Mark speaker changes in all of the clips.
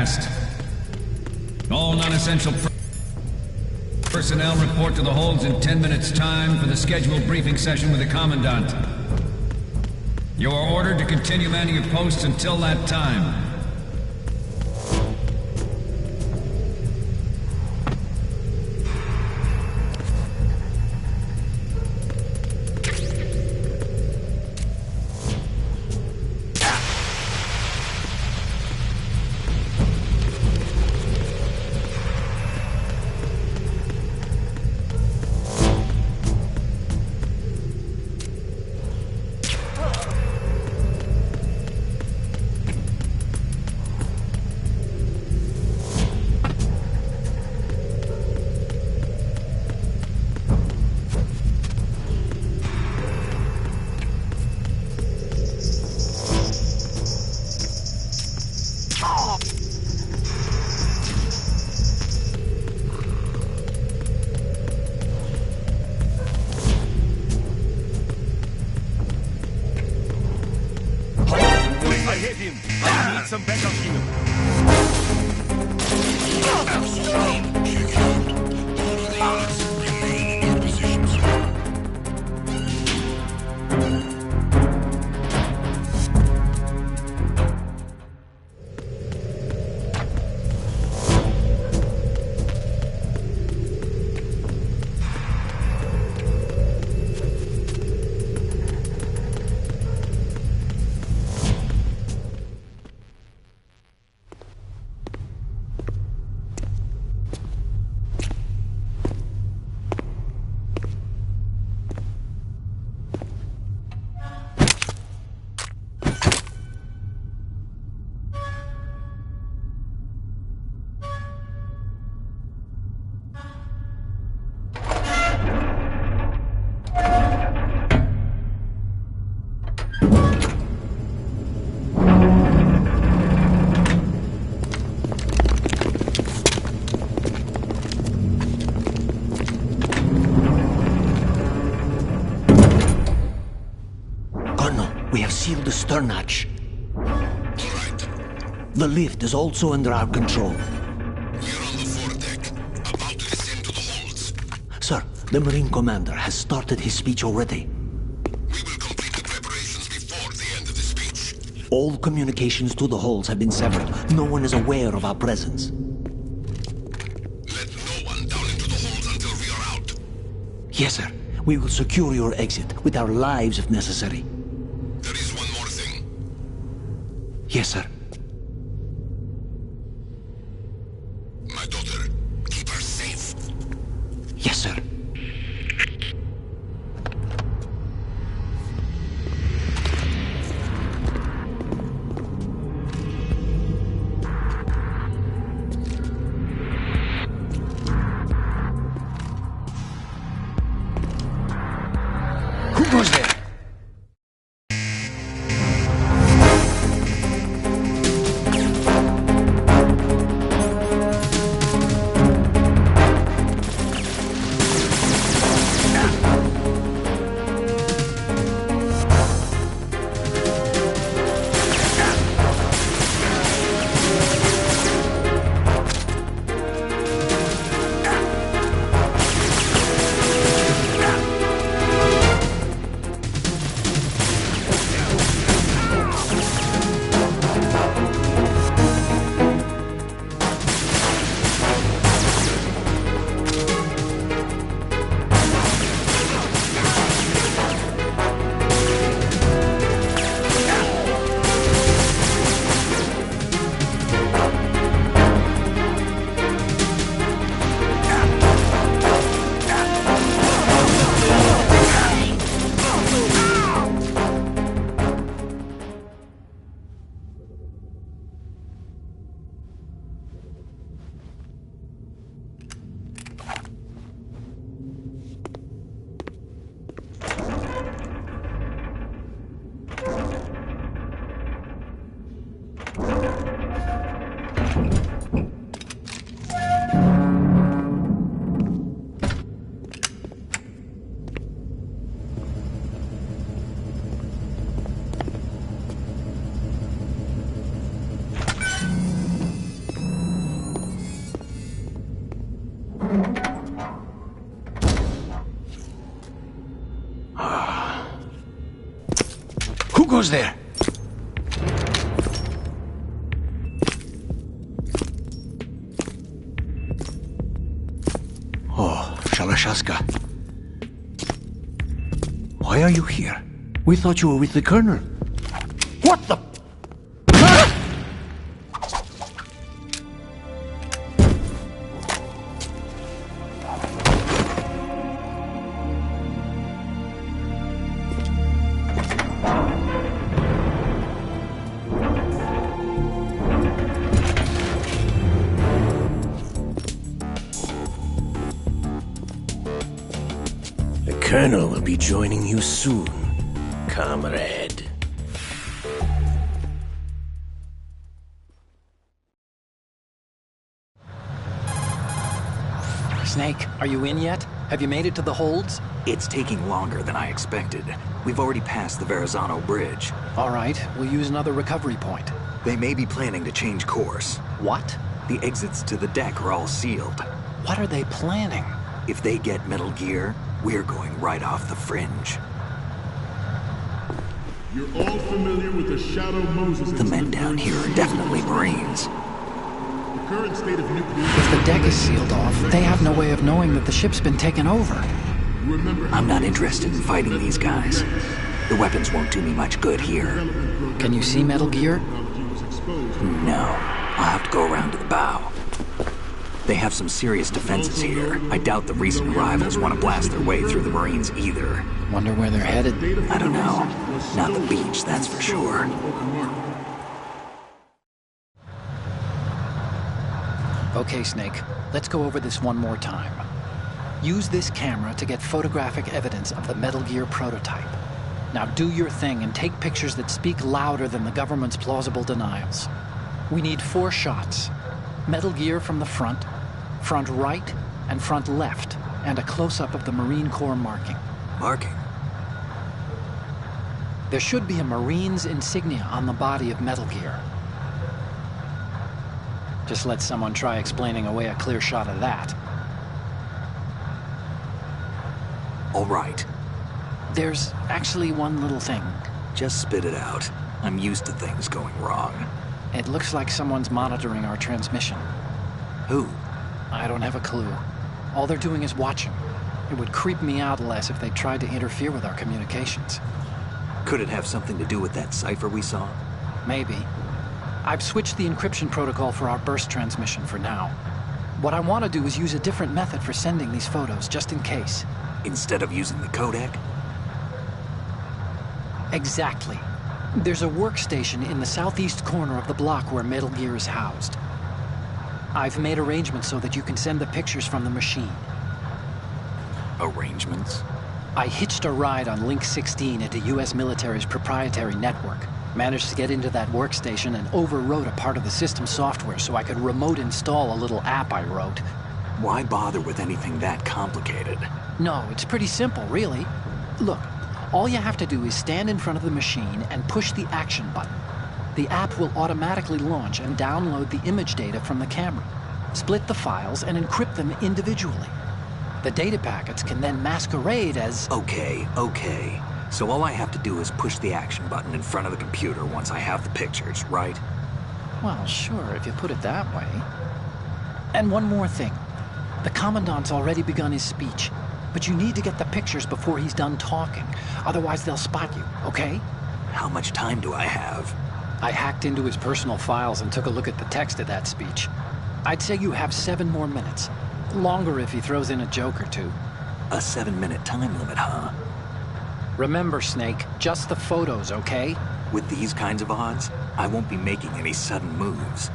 Speaker 1: Cást. All non-essential personnel report to the holds in 10 minutes' time for the scheduled briefing session with the Commandant. You are ordered to continue manning your posts until that time.
Speaker 2: Some backup here. Remain in your positions.
Speaker 3: Seal the stern hatch.
Speaker 2: All right.
Speaker 3: The lift is also under our control.
Speaker 2: We're on the foredeck, about to descend to the holds.
Speaker 3: Sir, the Marine Commander has started his speech already.
Speaker 2: We will complete the preparations before the end of the speech.
Speaker 3: All communications to the holds have been severed. No one is aware of our presence.
Speaker 2: Let no one down into the holds until we are out.
Speaker 3: Yes, sir. We will secure your exit, with our lives if necessary.
Speaker 2: There is one more thing.
Speaker 3: Yes, sir.
Speaker 2: My daughter, keep her safe.
Speaker 3: Yes, sir. Who goes there? goes there? Oh, Shalashaska. Why are you here? We thought you were with the Colonel. What the...
Speaker 4: The Colonel will be joining you soon, comrade.
Speaker 5: Snake, are you in yet? Have you made it to the holds?
Speaker 6: It's taking longer than I expected. We've already passed the Verrazano Bridge.
Speaker 5: All right, we'll use another recovery point.
Speaker 6: They may be planning to change course.
Speaker 5: What?
Speaker 6: The exits to the deck are all sealed.
Speaker 5: What are they planning?
Speaker 6: If they get Metal Gear, we're going right off the fringe.
Speaker 7: You're all familiar with the Shadow Moses
Speaker 6: The men down here are definitely Marines.
Speaker 7: The current state of nuclear...
Speaker 5: If the deck is sealed off, they have no way of knowing that the ship's been taken over.
Speaker 7: Remember,
Speaker 6: I'm not interested in fighting these guys. The weapons won't do me much good here.
Speaker 5: Can you see Metal Gear?
Speaker 6: No. I'll have to go around to the bow. They have some serious defenses here. I doubt the recent arrivals want to blast their way through the Marines either.
Speaker 5: Wonder where they're headed.
Speaker 6: I don't know. Not the beach, that's for sure.
Speaker 5: Okay, Snake, let's go over this one more time. Use this camera to get photographic evidence of the Metal Gear prototype. Now do your thing and take pictures that speak louder than the government's plausible denials. We need 4 shots. Metal Gear from the front right, and front left, and a close-up of the Marine Corps marking.
Speaker 6: Marking?
Speaker 5: There should be a Marine's insignia on the body of Metal Gear. Just let someone try explaining away a clear shot of that.
Speaker 6: All right.
Speaker 5: There's actually one little thing.
Speaker 6: Just spit it out. I'm used to things going wrong.
Speaker 5: It looks like someone's monitoring our transmission.
Speaker 6: Who?
Speaker 5: I don't have a clue. All they're doing is watching. It would creep me out less if they tried to interfere with our communications.
Speaker 6: Could it have something to do with that cipher we saw?
Speaker 5: Maybe. I've switched the encryption protocol for our burst transmission for now. What I want to do is use a different method for sending these photos, just in case.
Speaker 6: Instead of using the codec?
Speaker 5: Exactly. There's a workstation in the southeast corner of the block where Metal Gear is housed. I've made arrangements so that you can send the pictures from the machine.
Speaker 6: Arrangements?
Speaker 5: I hitched a ride on Link 16 into U.S. military's proprietary network. Managed to get into that workstation and overwrote a part of the system software so I could remote install a little app I wrote.
Speaker 6: Why bother with anything that complicated?
Speaker 5: No, it's pretty simple, really. Look, all you have to do is stand in front of the machine and push the action button. The app will automatically launch and download the image data from the camera, split the files, and encrypt them individually. The data packets can then masquerade as...
Speaker 6: Okay. So all I have to do is push the action button in front of the computer once I have the pictures, right?
Speaker 5: Well, sure, if you put it that way. And one more thing. The Commandant's already begun his speech, but you need to get the pictures before he's done talking. Otherwise, they'll spot you, okay?
Speaker 6: How much time do I have?
Speaker 5: I hacked into his personal files and took a look at the text of that speech. I'd say you have 7 more minutes. Longer if he throws in a joke or two.
Speaker 6: A 7-minute time limit, huh?
Speaker 5: Remember, Snake, just the photos, okay?
Speaker 6: With these kinds of odds, I won't be making any sudden moves.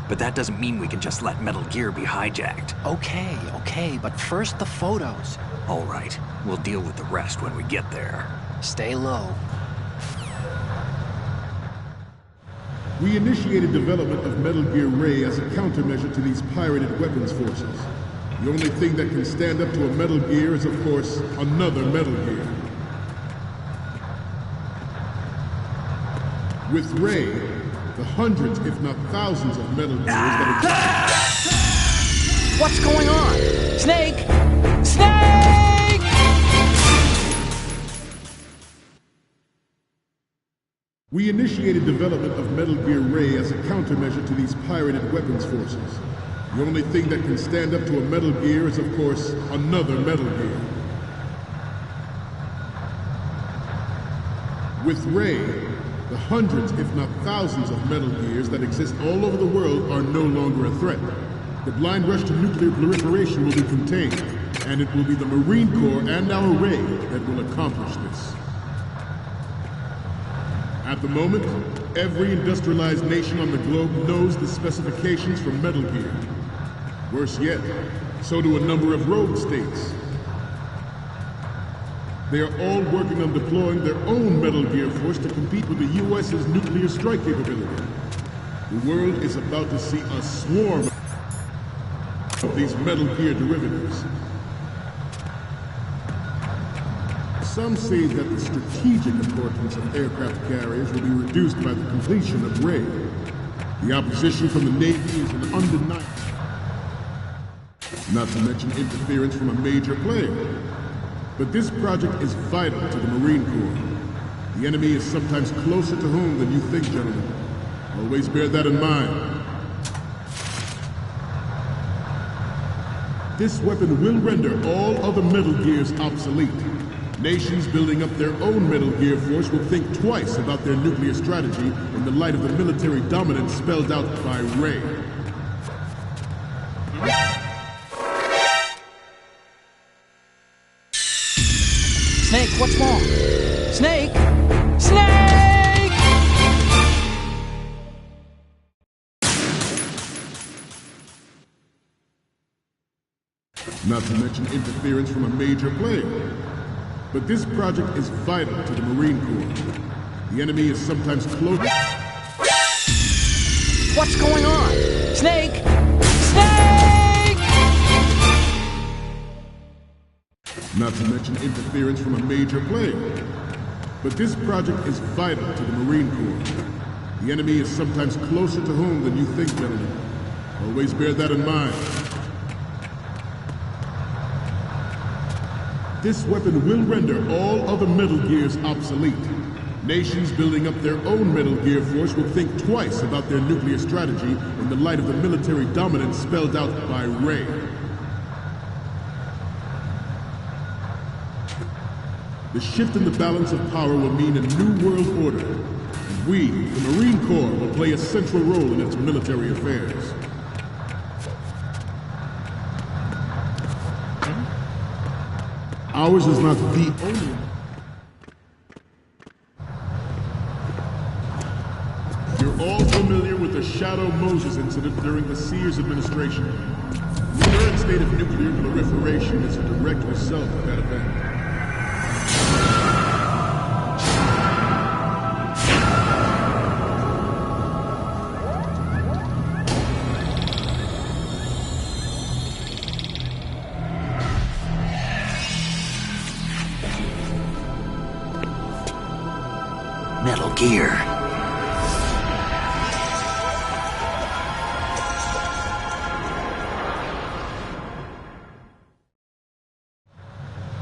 Speaker 6: But that doesn't mean we can just let Metal Gear be hijacked.
Speaker 5: Okay, but first the photos.
Speaker 6: All right, we'll deal with the rest when we get there.
Speaker 5: Stay low.
Speaker 7: We initiated development of Metal Gear Ray as a countermeasure to these pirated weapons forces. The only thing that can stand up to a Metal Gear is, of course, another Metal Gear. With Ray, the hundreds, if not thousands, of Metal Gears that exist...
Speaker 5: What's going on? Snake! Snake!
Speaker 7: We initiated development of Metal Gear Ray as a countermeasure to these pirated weapons forces. The only thing that can stand up to a Metal Gear is, of course, another Metal Gear. With Ray, the hundreds, if not thousands, of Metal Gears that exist all over the world are no longer a threat. The blind rush to nuclear proliferation will be contained, and it will be the Marine Corps and our Ray that will accomplish this. At the moment, every industrialized nation on the globe knows the specifications for Metal Gear. Worse yet, so do a number of rogue states. They are all working on deploying their own Metal Gear force to compete with the U.S.'s nuclear strike capability. The world is about to see a swarm of these Metal Gear derivatives. Some say that the strategic importance of aircraft carriers will be reduced by the completion of Ray. The opposition from the Navy is an undeniable. Not to mention interference from a major player. But this project is vital to the Marine Corps. The enemy is sometimes closer to home than you think, gentlemen. Always bear that in mind. This weapon will render all other Metal Gears obsolete. Nations building up their own Metal Gear force will think twice about their nuclear strategy in the light of the military dominance spelled out by Ray.
Speaker 5: Snake, what's wrong? Snake! Snake!
Speaker 7: Not to mention interference from a major player. But this project is vital to the Marine Corps. The enemy is sometimes close.
Speaker 5: What's going on? Snake! Snake!
Speaker 7: Not to mention interference from a major player. But this project is vital to the Marine Corps. The enemy is sometimes closer to home than you think, gentlemen. Always bear that in mind. This weapon will render all other Metal Gears obsolete. Nations building up their own Metal Gear force will think twice about their nuclear strategy in the light of the military dominance spelled out by Ray. The shift in the balance of power will mean a new world order. And we, the Marine Corps, will play a central role in its military affairs. Ours is not the only. You're all familiar with the Shadow Moses incident during the Sears administration. The current state of nuclear proliferation is a direct result of that event.
Speaker 6: Metal Gear.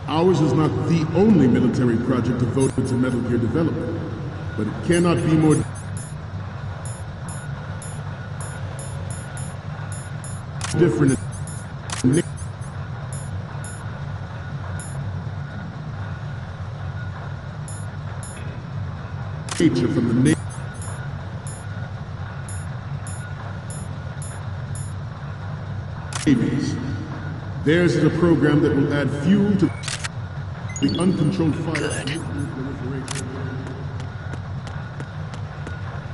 Speaker 7: Ours is not the only military project devoted to Metal Gear development, but it cannot be more different in nature from the navies. Theirs is a program that will add fuel to the uncontrolled fire of nuclear proliferation.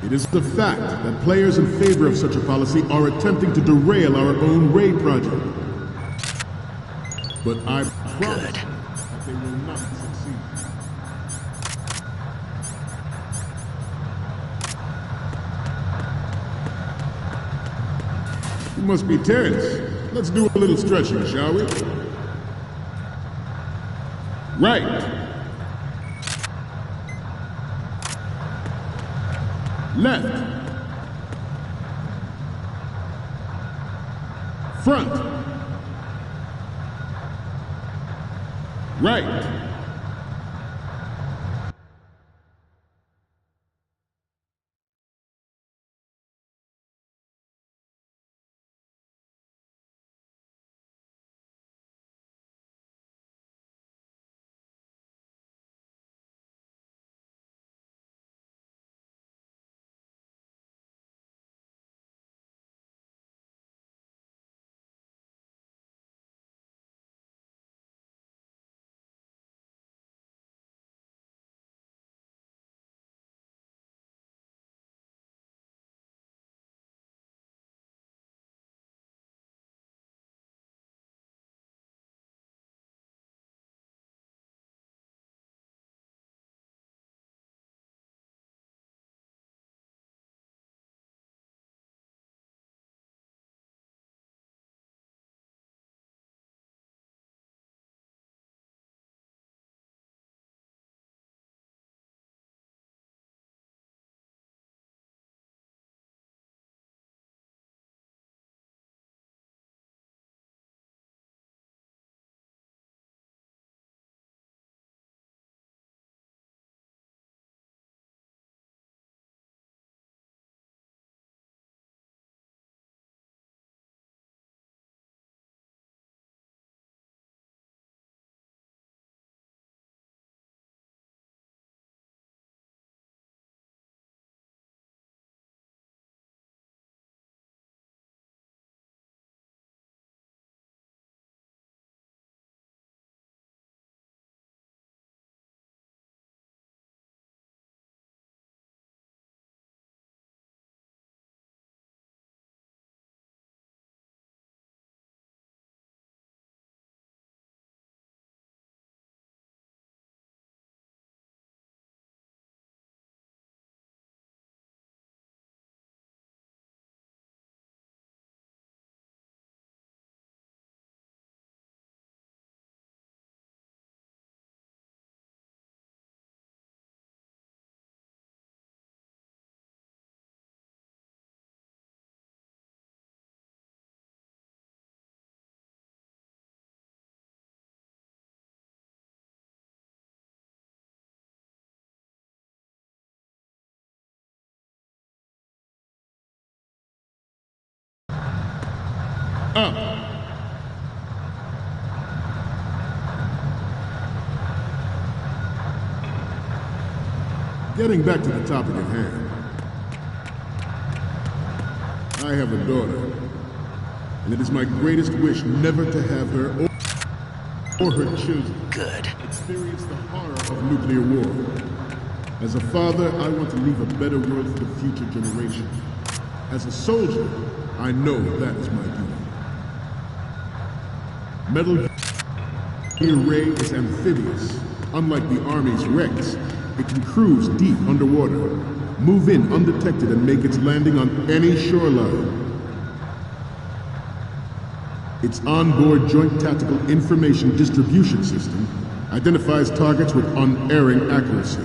Speaker 7: It is the fact that players in favor of such a policy are attempting to derail our own Ray project. But I promise that they will not succeed. You must be tense. Let's do a little stretching, shall we? Right. Left. Front. Right. Up! Getting back to the topic at hand. I have a daughter, and it is my greatest wish never to have her or her children experience the horror of nuclear war. As a father, I want to leave a better world for the future generations. As a soldier, I know that is my duty. Metal Gear Ray is amphibious. Unlike the Army's Rex, it can cruise deep underwater, move in undetected, and make its landing on any shoreline. Its onboard Joint Tactical Information Distribution System identifies targets with unerring accuracy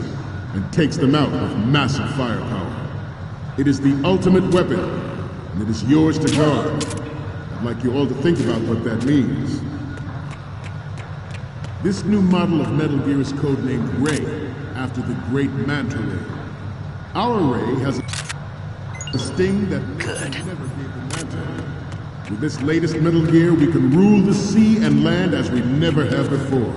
Speaker 7: and takes them out with massive firepower. It is the ultimate weapon, and it is yours to guard. I'd like you all to think about what that means. This new model of Metal Gear is codenamed Ray, after the great Manta Ray. Our Ray has a sting that never gave the Manta. With this latest Metal Gear, we can rule the sea and land as we never have before.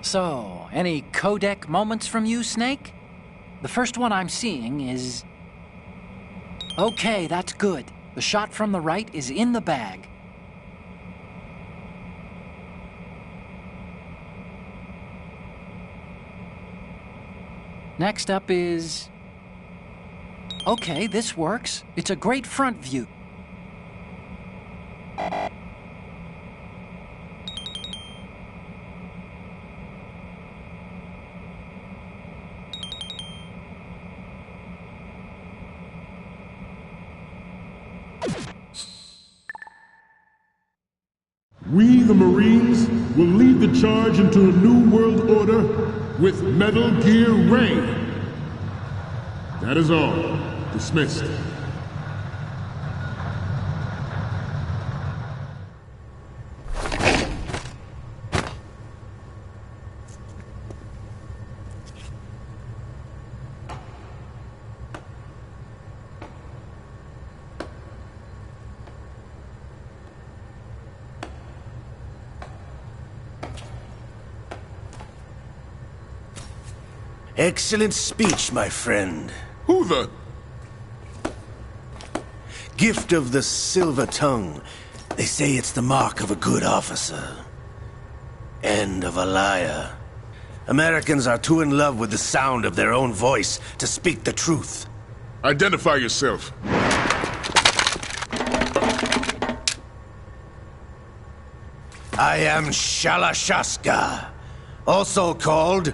Speaker 5: So, any codec moments from you, Snake? The first one I'm seeing is... Okay, that's good. The shot from the right is in the bag. Next up is... Okay, this works. It's a great front view.
Speaker 7: We, the Marines, will lead the charge into a new world order with Metal Gear Ray. That is all. Dismissed.
Speaker 4: Excellent speech, my friend.
Speaker 2: Who the...
Speaker 4: Gift of the silver tongue. They say it's the mark of a good officer. And of a liar. Americans are too in love with the sound of their own voice to speak the truth.
Speaker 2: Identify yourself.
Speaker 4: I am Shalashaska, also called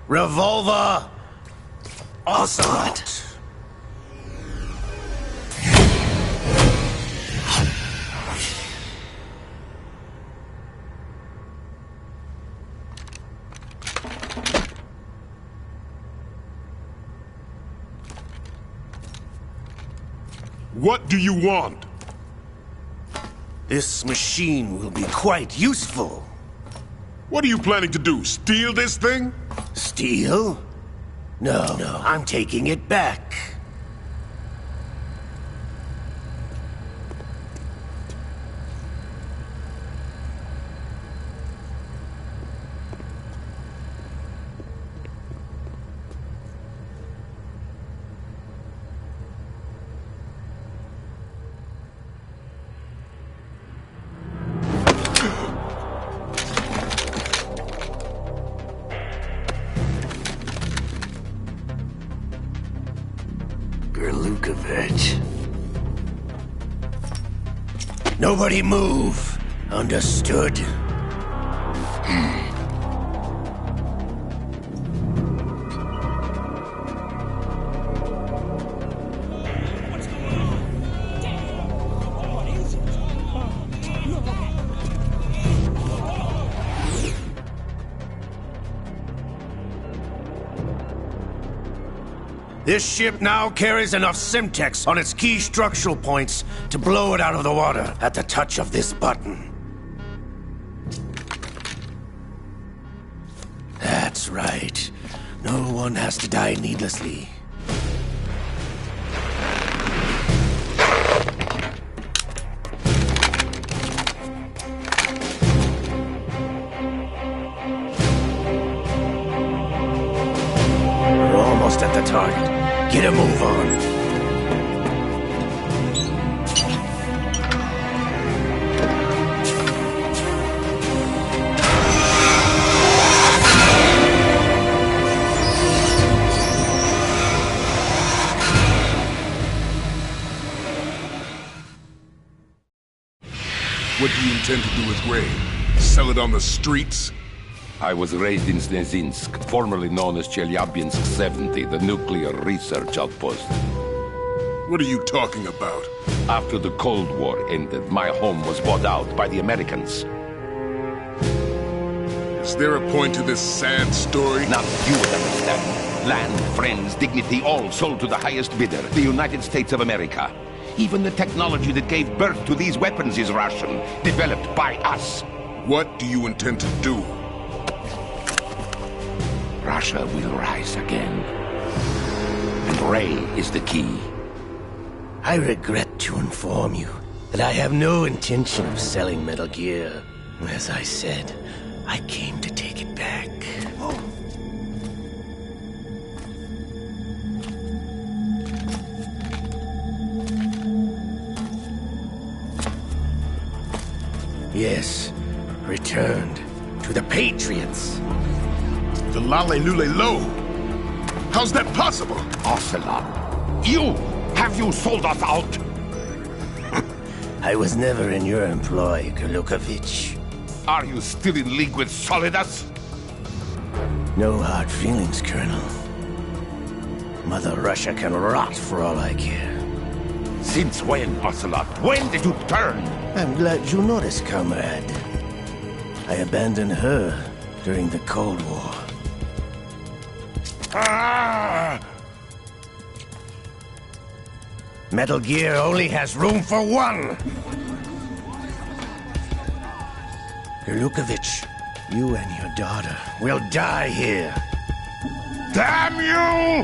Speaker 4: Revolver Ocelot.
Speaker 2: What do you want?
Speaker 4: This machine will be quite useful.
Speaker 2: What are you planning to do? Steal this thing?
Speaker 4: Steal? No, I'm taking it back.
Speaker 3: Gerlukovich.
Speaker 4: Nobody move. Understood? This ship now carries enough Simtex on its key structural points to blow it out of the water at the touch of this button. That's right. No one has to die needlessly. We're almost at the target. Get a move on.
Speaker 2: What do you intend to do with Ray? Sell it on the streets?
Speaker 8: I was raised in Snezinsk, formerly known as Chelyabinsk 70, the nuclear research outpost.
Speaker 2: What are you talking about?
Speaker 8: After the Cold War ended, my home was bought out by the Americans.
Speaker 2: Is there a point to this sad story?
Speaker 8: Now you would understand. Land, friends, dignity, all sold to the highest bidder, the United States of America. Even the technology that gave birth to these weapons is Russian, developed by us.
Speaker 2: What do you intend to do?
Speaker 8: Russia will rise again. And Ray is the key.
Speaker 4: I regret to inform you that I have no intention of selling Metal Gear. As I said, I came to take it back. Yes, returned to the Patriots.
Speaker 2: The Lale Lule Lo? How's that possible?
Speaker 8: Ocelot, have you sold us out?
Speaker 4: I was never in your employ, Kolekce.
Speaker 8: Are you still in league with Solidus?
Speaker 4: No hard feelings, Colonel. Mother Russia can rot for all I care.
Speaker 8: Since when, Ocelot? When did you turn?
Speaker 4: I'm glad you noticed, comrade. I abandoned her during the Cold War.
Speaker 8: Ah!
Speaker 4: Metal Gear only has room for one! Gerlukovich, you and your daughter will die here.
Speaker 8: Damn you!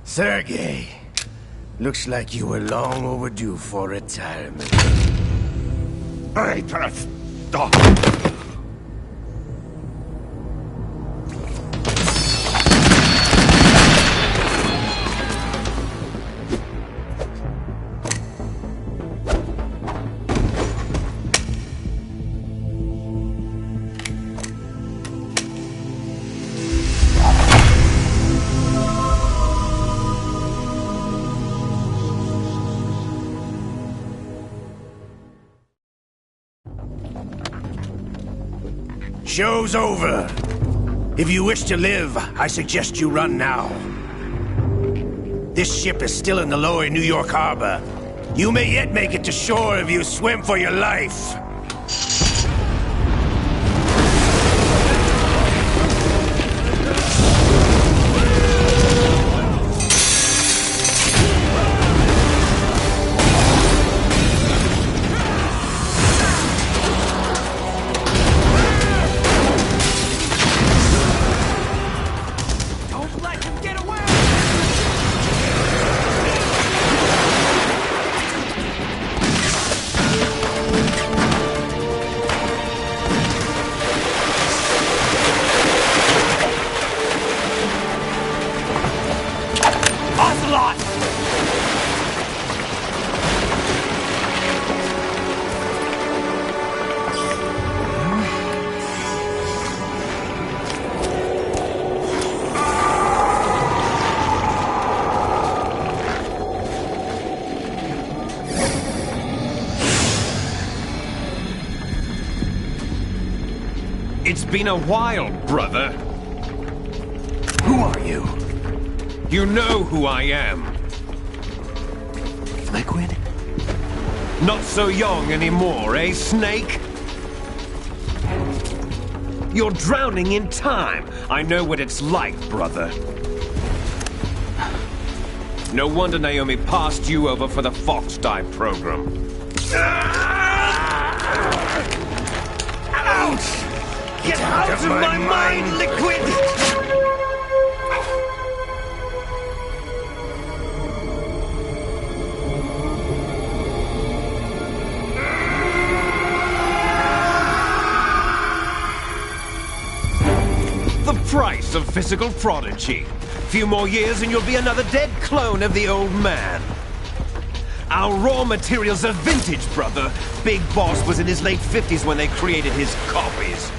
Speaker 4: Sergei, looks like you were long overdue for retirement.
Speaker 8: Traitorous dog!
Speaker 4: Show's over. If you wish to live, I suggest you run now. This ship is still in the lower New York harbor. You may yet make it to shore if you swim for your life.
Speaker 9: It's been a while, brother.
Speaker 6: Who are you?
Speaker 9: You know who I am.
Speaker 6: Liquid?
Speaker 9: Not so young anymore, eh, Snake? You're drowning in time. I know what it's like, brother. No wonder Naomi passed you over for the Fox Dive program. Ouch! Get out of my mind, Liquid! The price of physical prodigy. Few more years and you'll be another dead clone of the old man. Our raw materials are vintage, brother. Big Boss was in his late 50s when they created his copies.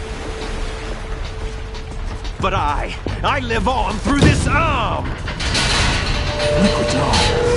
Speaker 9: But I live on through this arm!
Speaker 6: Liquid's on.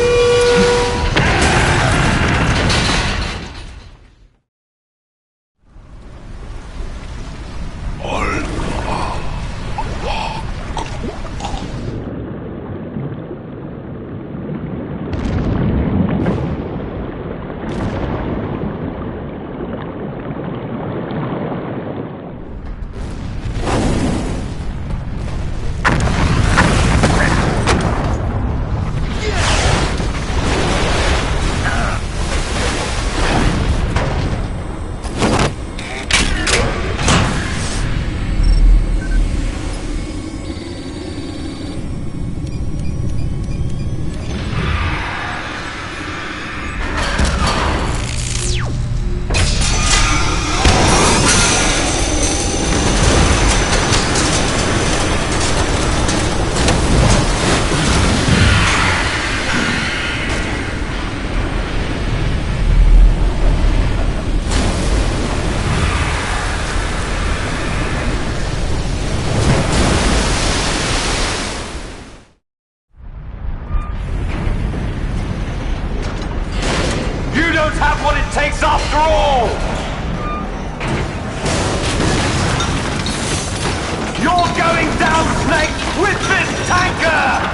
Speaker 9: After all! You're going down, Snake, with this tanker!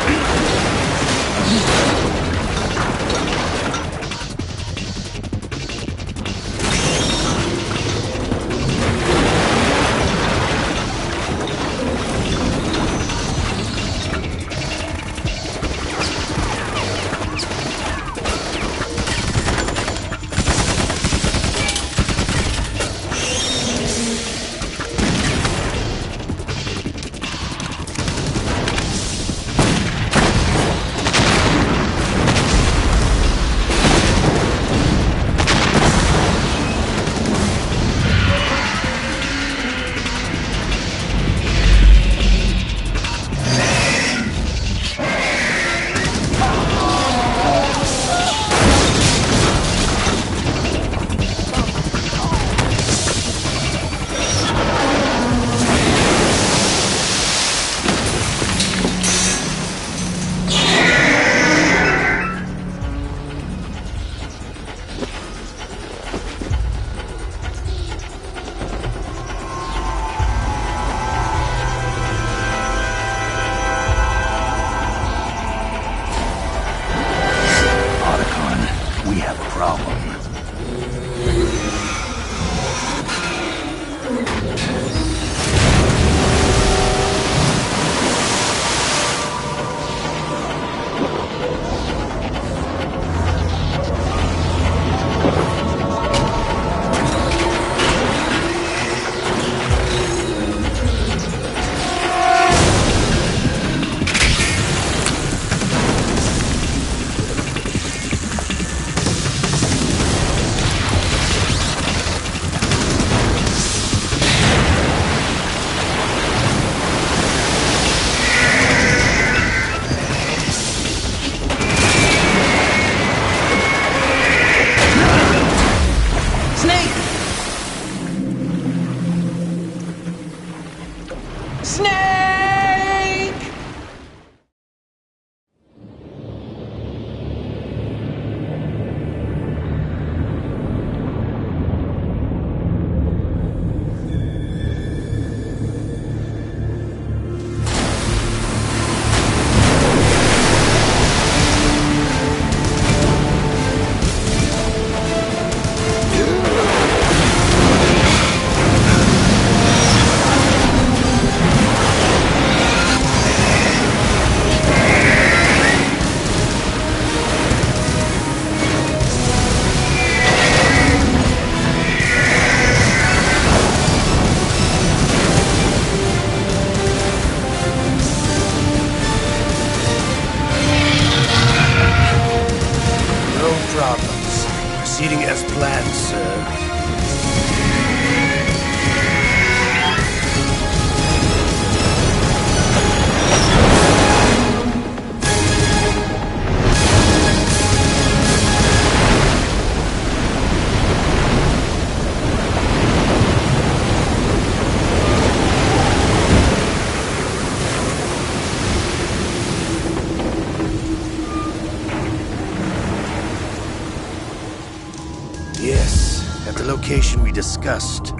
Speaker 4: information we discussed.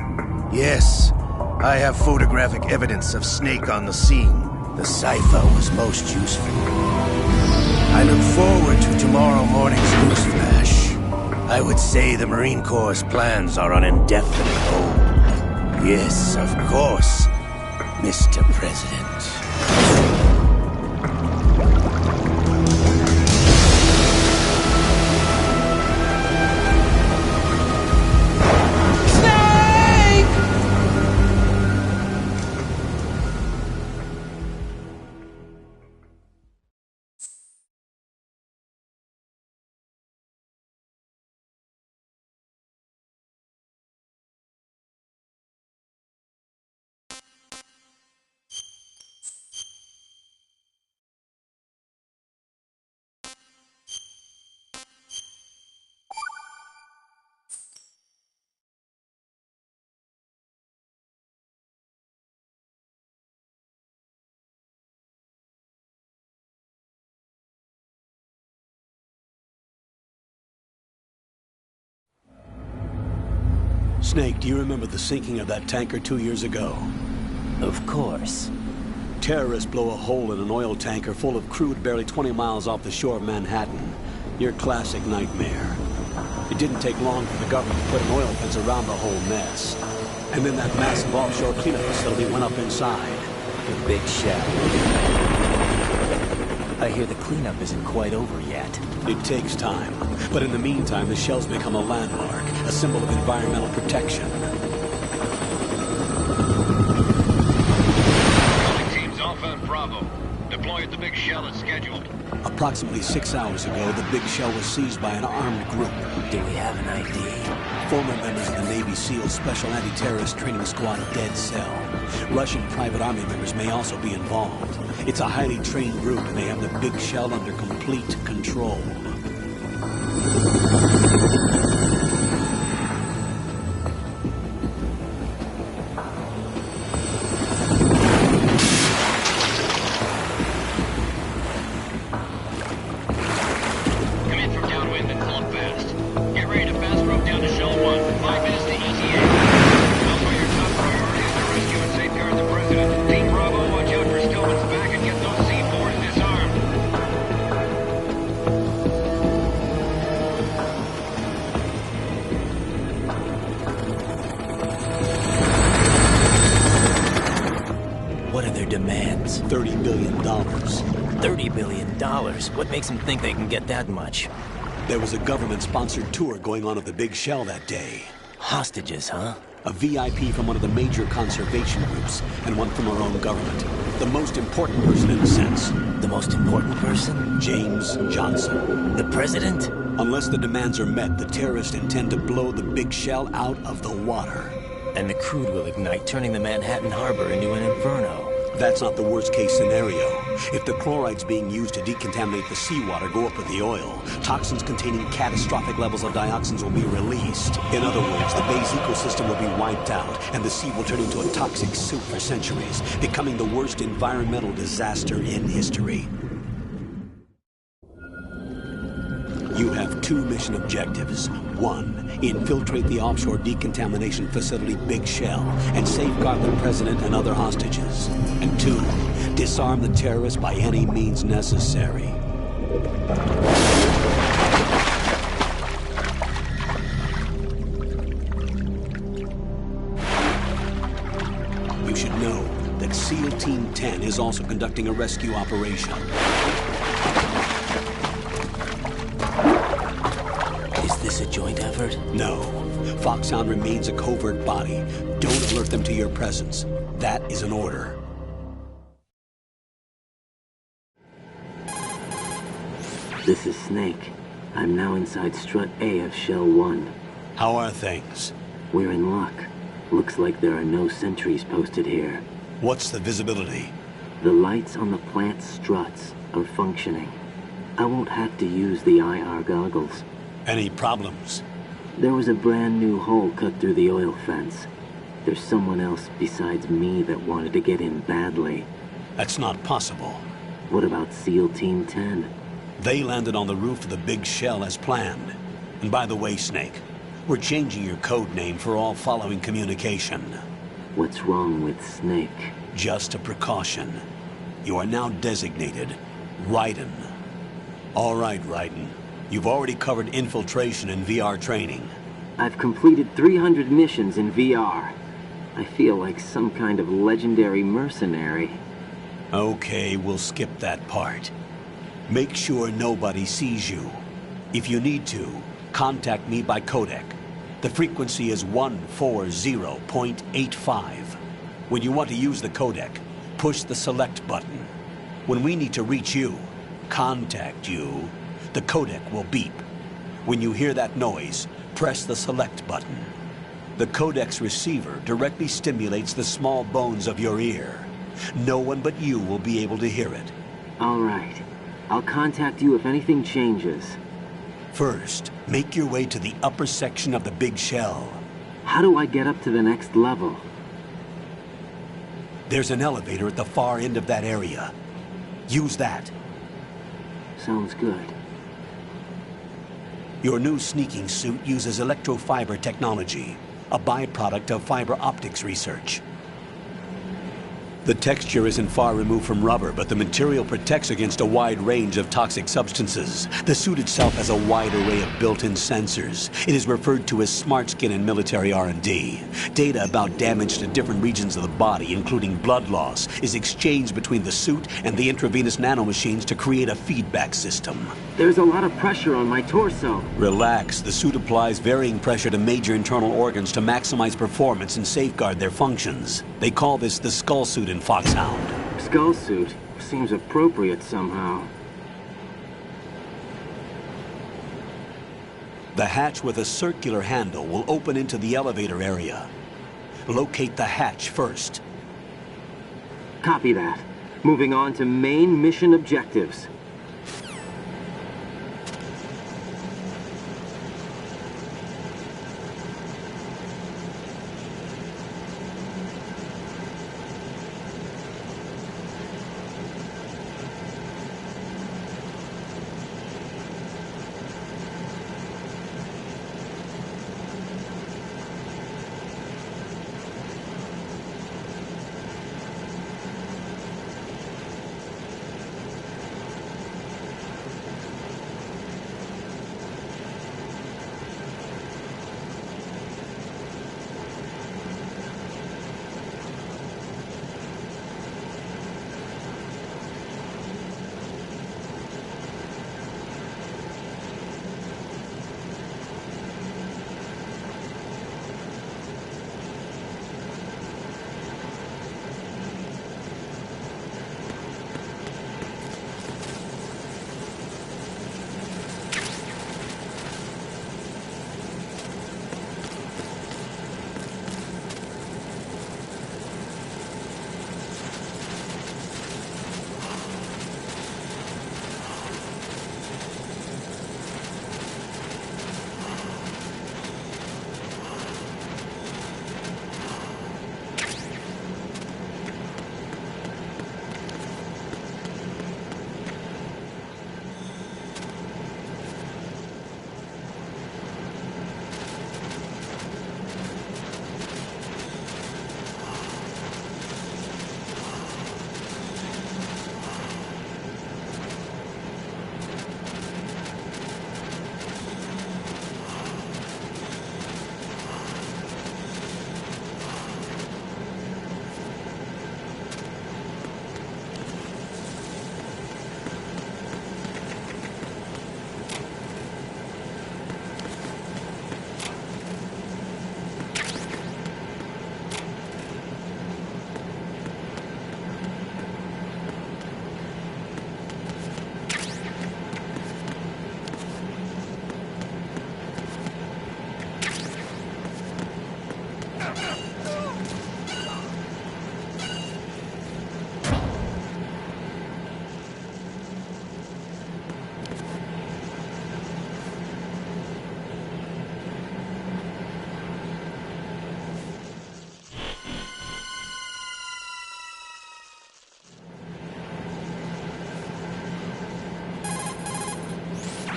Speaker 4: Yes, I have photographic evidence of Snake on the scene. The cipher was most useful. I look forward to tomorrow morning's news flash. I would say the Marine Corps' plans are on indefinite hold. Yes, of course, Mr. President.
Speaker 3: Snake, do you remember the sinking of that tanker 2 years ago?
Speaker 10: Of course.
Speaker 3: Terrorists blow a hole in an oil tanker full of crude barely 20 miles off the shore of Manhattan. Your classic nightmare. It didn't take long for the government to put an oil fence around the whole mess. And then that massive offshore cleanup facility went up inside.
Speaker 10: The big shell. I hear the cleanup isn't quite over yet.
Speaker 3: It takes time. But in the meantime, the shell's become a landmark, a symbol of environmental protection.
Speaker 1: Calling teams Alpha and Bravo. Deploy at the big shell as scheduled.
Speaker 3: Approximately 6 hours ago, the big shell was seized by an armed group.
Speaker 10: Do we have an ID?
Speaker 3: Former members of the Navy SEAL Special Anti-Terrorist Training Squad Dead Cell. Russian private army members may also be involved. It's a highly trained group, and they have the big shell under complete control. $30 billion.
Speaker 10: $30 billion? What makes them think they can get that much?
Speaker 3: There was a government-sponsored tour going on of the big shell that day.
Speaker 10: Hostages, huh?
Speaker 3: A VIP from one of the major conservation groups, and one from our own government. The most important person in a sense.
Speaker 10: The most important person?
Speaker 3: James Johnson.
Speaker 10: The president?
Speaker 3: Unless the demands are met, the terrorists intend to blow the big shell out of the water.
Speaker 10: And the crude will ignite, turning the Manhattan Harbor into an inferno.
Speaker 3: That's not the worst-case scenario. If the chlorides being used to decontaminate the seawater go up with the oil, toxins containing catastrophic levels of dioxins will be released. In other words, the bay's ecosystem will be wiped out, and the sea will turn into a toxic soup for centuries, becoming the worst environmental disaster in history. You have 2 mission objectives. 1, infiltrate the offshore decontamination facility Big Shell and safeguard the president and other hostages. And 2, disarm the terrorists by any means necessary. You should know that SEAL Team 10 is also conducting a rescue operation.
Speaker 10: Is this a joint effort?
Speaker 3: No. Foxhound remains a covert body. Don't alert them to your presence. That is an order.
Speaker 11: This is Snake. I'm now inside Strut A of Shell 1.
Speaker 3: How are things?
Speaker 11: We're in luck. Looks like there are no sentries posted here.
Speaker 3: What's the visibility?
Speaker 11: The lights on the plant's struts are functioning. I won't have to use the IR goggles.
Speaker 3: Any problems?
Speaker 11: There was a brand new hole cut through the oil fence. There's someone else besides me that wanted to get in badly.
Speaker 3: That's not possible.
Speaker 11: What about SEAL Team 10?
Speaker 3: They landed on the roof of the Big Shell as planned. And by the way, Snake, We're changing your code name for all following communication.
Speaker 11: What's wrong with Snake?
Speaker 3: Just a precaution. You are now designated Raiden. All right, Raiden. You've already covered infiltration and VR training.
Speaker 11: I've completed 300 missions in VR. I feel like some kind of legendary mercenary.
Speaker 3: Okay, we'll skip that part. Make sure nobody sees you. If you need to, contact me by codec. The frequency is 140.85. When you want to use the codec, push the select button. When we need to reach you, contact you, the codec will beep. When you hear that noise, press the select button. The codec's receiver directly stimulates the small bones of your ear. No one but you will be able to hear it.
Speaker 11: All right. I'll contact you if anything changes.
Speaker 3: First, make your way to the upper section of the big shell.
Speaker 11: How do I get up to the next level?
Speaker 3: There's an elevator at the far end of that area. Use that.
Speaker 11: Sounds good.
Speaker 3: Your new sneaking suit uses electrofiber technology, a byproduct of fiber optics research. The texture isn't far removed from rubber, but the material protects against a wide range of toxic substances. The suit itself has a wide array of built-in sensors. It is referred to as smart skin in military R&D. Data about damage to different regions of the body, including blood loss, is exchanged between the suit and the intravenous nanomachines to create a feedback system.
Speaker 11: There's a lot of pressure on my torso.
Speaker 3: Relax. The suit applies varying pressure to major internal organs to maximize performance and safeguard their functions. They call this the skull suit in Foxhound.
Speaker 11: Skull suit? Seems appropriate somehow.
Speaker 3: The hatch with a circular handle will open into the elevator area. Locate the hatch first.
Speaker 11: Copy that. Moving on to main mission objectives.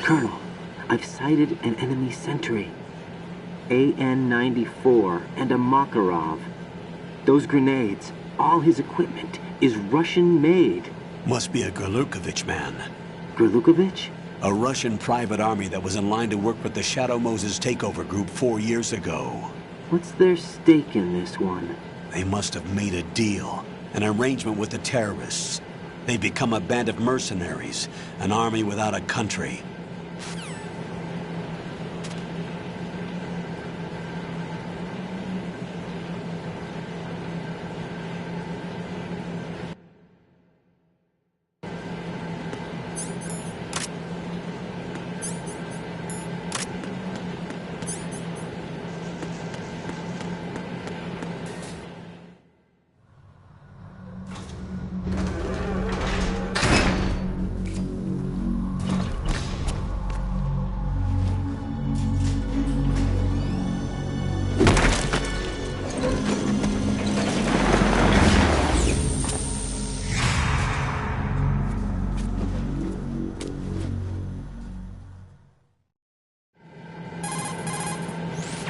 Speaker 11: Colonel, I've sighted an enemy sentry. AN-94 and a Makarov. Those grenades, all his equipment, is Russian-made.
Speaker 3: Must be a Gorlukovich man.
Speaker 11: Gorlukovich?
Speaker 3: A Russian private army that was in line to work with the Shadow Moses takeover group 4 years ago.
Speaker 11: What's their stake in this one?
Speaker 3: They must have made a deal, an arrangement with the terrorists. They've become a band of mercenaries, an army without a country.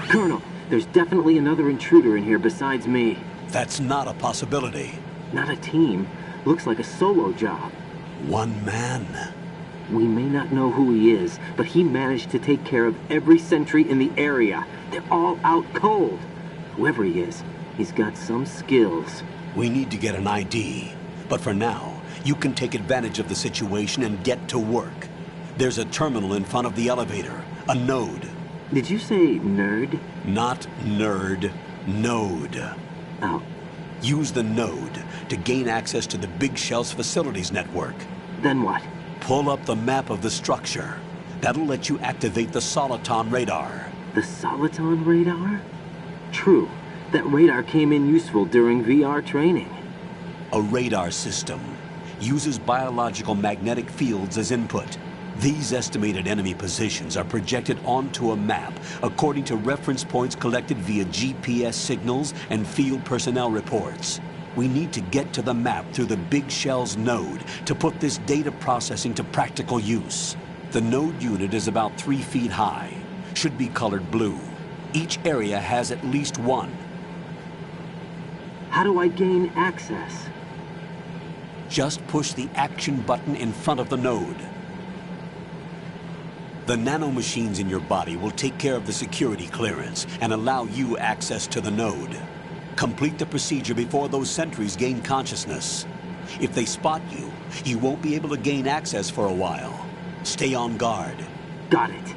Speaker 11: Colonel, there's definitely another intruder in here besides me.
Speaker 3: That's not a possibility.
Speaker 11: Not a team. Looks like a solo job.
Speaker 3: One man.
Speaker 11: We may not know who he is, but he managed to take care of every sentry in the area. They're all out cold. Whoever he is, he's got some skills.
Speaker 3: We need to get an ID. But for now, you can take advantage of the situation and get to work. There's a terminal in front of the elevator. A node.
Speaker 11: Did you say nerd?
Speaker 3: Not nerd. Node.
Speaker 11: Oh.
Speaker 3: Use the node to gain access to the Big Shell's facilities network.
Speaker 11: Then what?
Speaker 3: Pull up the map of the structure. That'll let you activate the Soliton radar.
Speaker 11: The Soliton radar? True. That radar came in useful during VR training.
Speaker 3: A radar system uses biological magnetic fields as input. These estimated enemy positions are projected onto a map according to reference points collected via GPS signals and field personnel reports. We need to get to the map through the Big Shell's node to put this data processing to practical use. The node unit is about 3 feet high, should be colored blue. Each area has at least one.
Speaker 11: How do I gain access?
Speaker 3: Just push the action button in front of the node. The nanomachines in your body will take care of the security clearance and allow you access to the node. Complete the procedure before those sentries gain consciousness. If they spot you, you won't be able to gain access for a while. Stay on guard.
Speaker 11: Got it.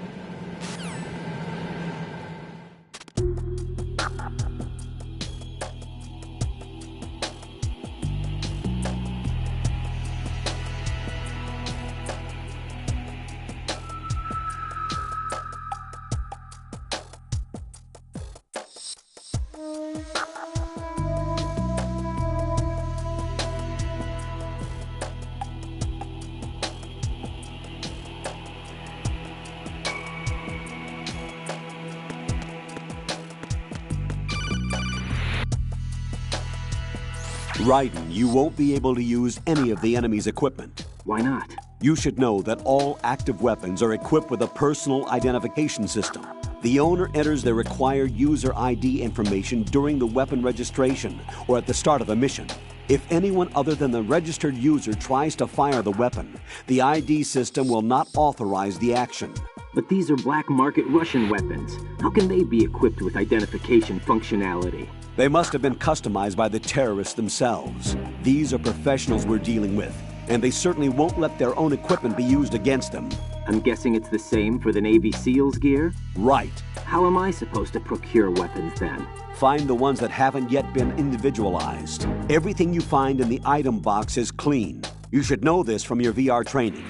Speaker 3: Raiden, you won't be able to use any of the enemy's equipment.
Speaker 11: Why not?
Speaker 3: You should know that all active weapons are equipped with a personal identification system. The owner enters their required user ID information during the weapon registration or at the start of a mission. If anyone other than the registered user tries to fire the weapon, the ID system will not authorize the action.
Speaker 11: But these are black market Russian weapons. How can they be equipped with identification functionality?
Speaker 3: They must have been customized by the terrorists themselves. These are professionals we're dealing with, and they certainly won't let their own equipment be used against them.
Speaker 11: I'm guessing it's the same for the Navy SEALs gear?
Speaker 3: Right.
Speaker 11: How am I supposed to procure weapons then?
Speaker 3: Find the ones that haven't yet been individualized. Everything you find in the item box is clean. You should know this from your VR training.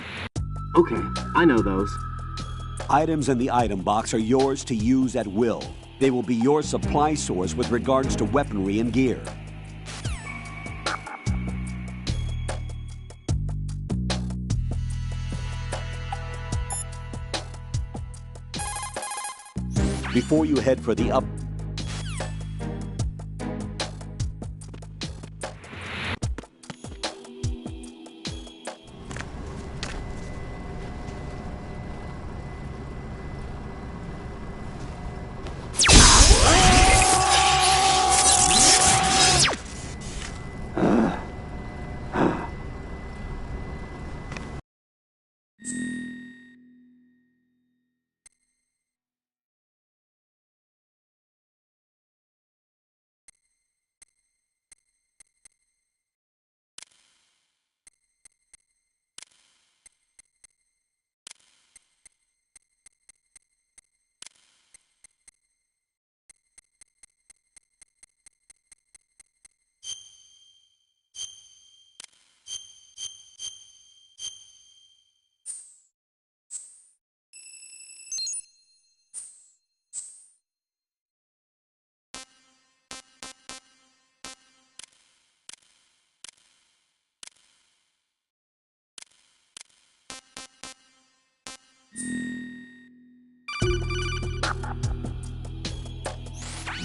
Speaker 11: Okay, I know those.
Speaker 3: Items in the item box are yours to use at will. They will be your supply source with regards to weaponry and gear. Before you head for the up...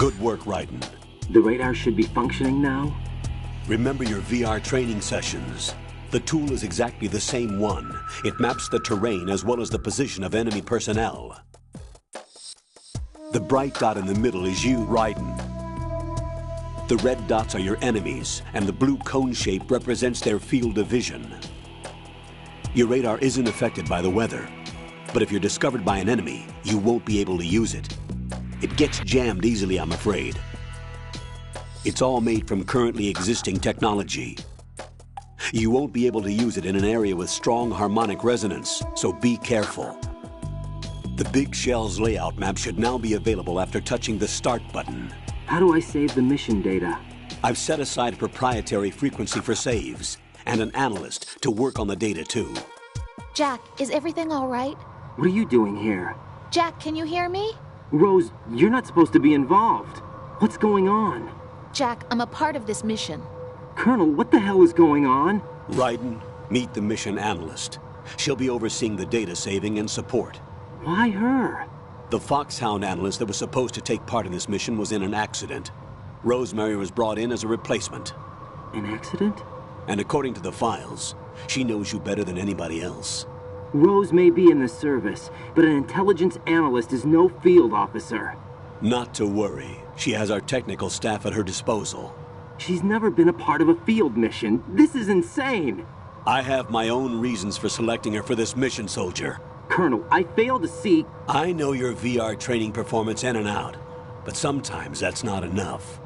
Speaker 3: Good work, Raiden.
Speaker 11: The radar should be functioning now?
Speaker 3: Remember your VR training sessions. The tool is exactly the same one. It maps the terrain as well as the position of enemy personnel. The bright dot in the middle is you, Raiden. The red dots are your enemies, and the blue cone shape represents their field of vision. Your radar isn't affected by the weather, but if you're discovered by an enemy, you won't be able to use it. It gets jammed easily, I'm afraid. It's all made from currently existing technology. You won't be able to use it in an area with strong harmonic resonance, so be careful. The Big Shell's layout map should now be available after touching the Start button.
Speaker 11: How do I save the mission data?
Speaker 3: I've set aside a proprietary frequency for saves, and an analyst to work on the data too.
Speaker 12: Jack, is everything all right?
Speaker 11: What are you doing here?
Speaker 12: Jack, can you hear me?
Speaker 11: Rose, you're not supposed to be involved. What's going on?
Speaker 12: Jack, I'm a part of this mission.
Speaker 11: Colonel, what the hell is going on?
Speaker 3: Raiden, meet the mission analyst. She'll be overseeing the data saving and support.
Speaker 11: Why her?
Speaker 3: The Foxhound analyst that was supposed to take part in this mission was in an accident. Rosemary was brought in as a replacement.
Speaker 11: An accident?
Speaker 3: And according to the files, she knows you better than anybody else.
Speaker 11: Rose may be in the service, but an intelligence analyst is no field officer.
Speaker 3: Not to worry. She has our technical staff at her disposal.
Speaker 11: She's never been a part of a field mission. This is insane.
Speaker 3: I have my own reasons for selecting her for this mission, soldier.
Speaker 11: Colonel, I fail to see...
Speaker 3: I know your VR training performance in and out, but sometimes that's not enough.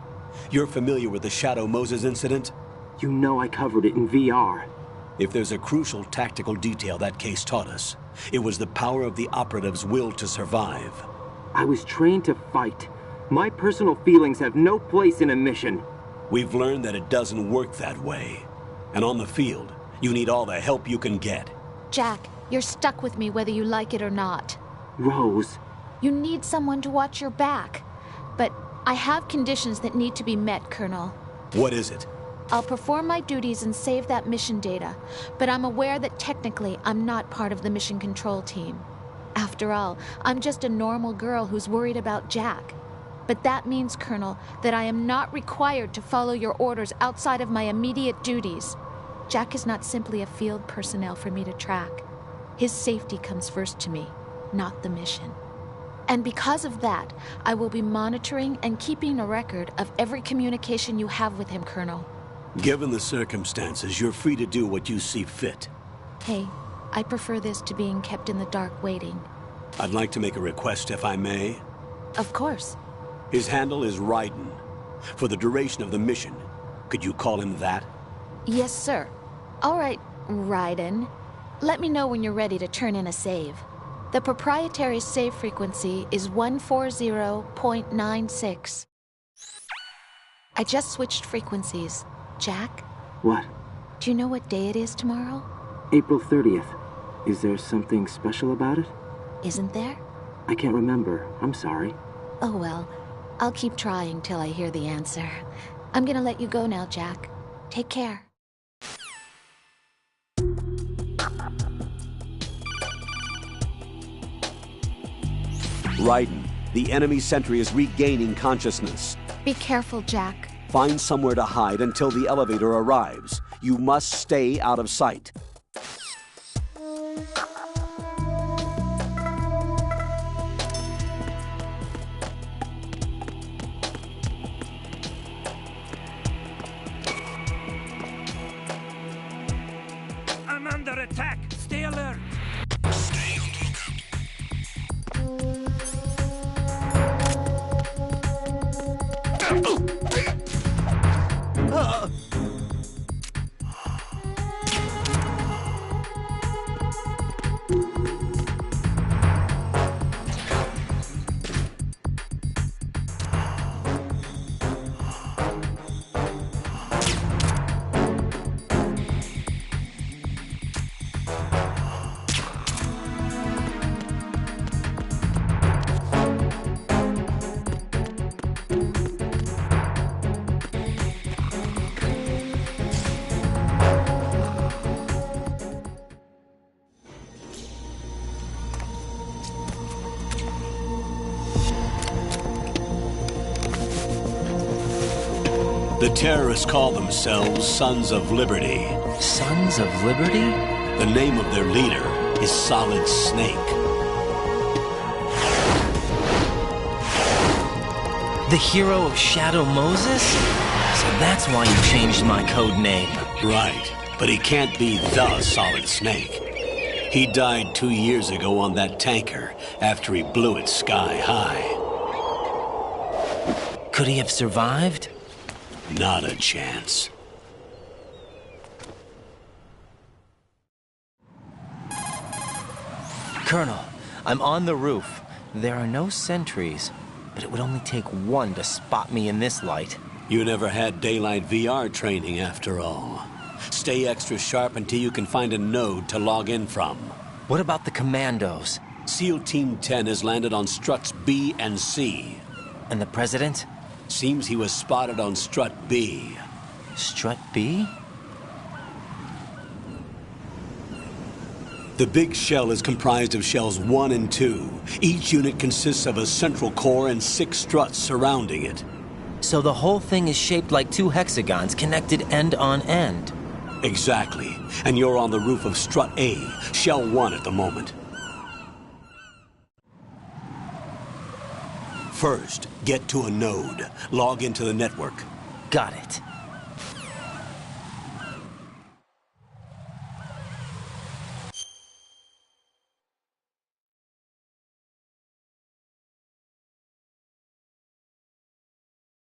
Speaker 3: You're familiar with the Shadow Moses incident?
Speaker 11: You know I covered it in VR.
Speaker 3: If there's a crucial tactical detail that case taught us, it was the power of the operative's will to survive.
Speaker 11: I was trained to fight. My personal feelings have no place in a mission.
Speaker 3: We've learned that it doesn't work that way. And on the field, you need all the help you can get.
Speaker 12: Jack, you're stuck with me whether you like it or not.
Speaker 11: Rose.
Speaker 12: You need someone to watch your back. But I have conditions that need to be met, Colonel.
Speaker 3: What is it?
Speaker 12: I'll perform my duties and save that mission data, but I'm aware that technically I'm not part of the mission control team. After all, I'm just a normal girl who's worried about Jack. But that means, Colonel, that I am not required to follow your orders outside of my immediate duties. Jack is not simply a field personnel for me to track. His safety comes first to me, not the mission. And because of that, I will be monitoring and keeping a record of every communication you have with him, Colonel.
Speaker 3: Given the circumstances, you're free to do what you see fit.
Speaker 12: Hey, I prefer this to being kept in the dark waiting.
Speaker 3: I'd like to make a request, if I may.
Speaker 12: Of course.
Speaker 3: His handle is Raiden. For the duration of the mission, could you call him that?
Speaker 12: Yes, sir. All right, Raiden. Let me know when you're ready to turn in a save. The proprietary save frequency is 140.96. I just switched frequencies. Jack?
Speaker 11: What?
Speaker 12: Do you know what day it is tomorrow?
Speaker 11: April 30th. Is there something special about it?
Speaker 12: Isn't there?
Speaker 11: I can't remember. I'm sorry.
Speaker 12: Oh well. I'll keep trying till I hear the answer. I'm gonna let you go now, Jack. Take care.
Speaker 3: Raiden, the enemy sentry is regaining consciousness.
Speaker 12: Be careful, Jack.
Speaker 3: Find somewhere to hide until the elevator arrives. You must stay out of sight.
Speaker 13: I'm under attack. Stay alert.
Speaker 2: Stay on the lookout.
Speaker 3: The terrorists call themselves Sons of Liberty.
Speaker 10: Sons of Liberty?
Speaker 3: The name of their leader is Solid Snake.
Speaker 10: The hero of Shadow Moses? So that's why you changed my code name.
Speaker 3: Right, but he can't be the Solid Snake. He died 2 years ago on that tanker after he blew it sky high.
Speaker 10: Could he have survived?
Speaker 3: Not a chance.
Speaker 10: Colonel, I'm on the roof. There are no sentries, but it would only take one to spot me in this light.
Speaker 3: You never had daylight VR training after all. Stay extra sharp until you can find a node to log in from.
Speaker 10: What about the commandos?
Speaker 3: SEAL Team 10 has landed on struts B and C.
Speaker 10: And the President?
Speaker 3: Seems he was spotted on strut B.
Speaker 10: Strut B?
Speaker 3: The big shell is comprised of shells 1 and 2. Each unit consists of a central core and 6 struts surrounding it.
Speaker 10: So the whole thing is shaped like 2 hexagons connected end on end.
Speaker 3: Exactly. And you're on the roof of strut A, shell 1 at the moment. First, get to a node. Log into the network.
Speaker 10: Got it.